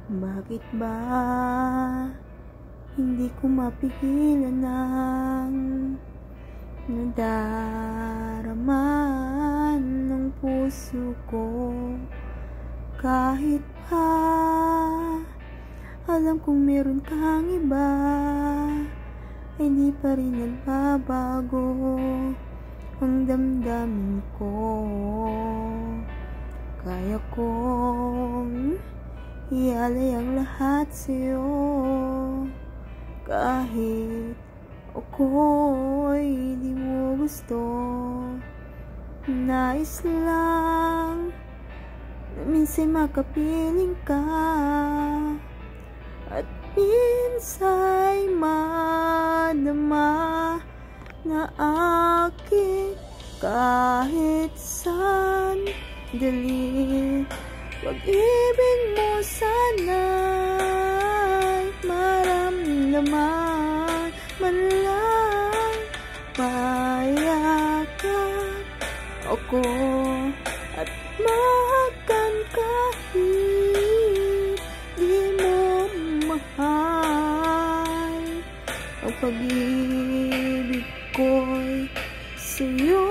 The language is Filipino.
Bakit ba hindi ko mapigilan ang nadarama ng puso ko? Kahit pa alam kong meron kang iba, ay di pa rin nagbabago ang damdamin ko. Kaya kong ialay ang lahat sa'yo, kahit ako'y di mo gusto. Nais lang na minsan makapiling ka, at minsa'y madama na aking kahit sandali. Pag-ibig mo sana'y maramdaman man lang, mayakap ako at mahakan kahit di mo mahal. Ang pag-ibig ko'y sa'yo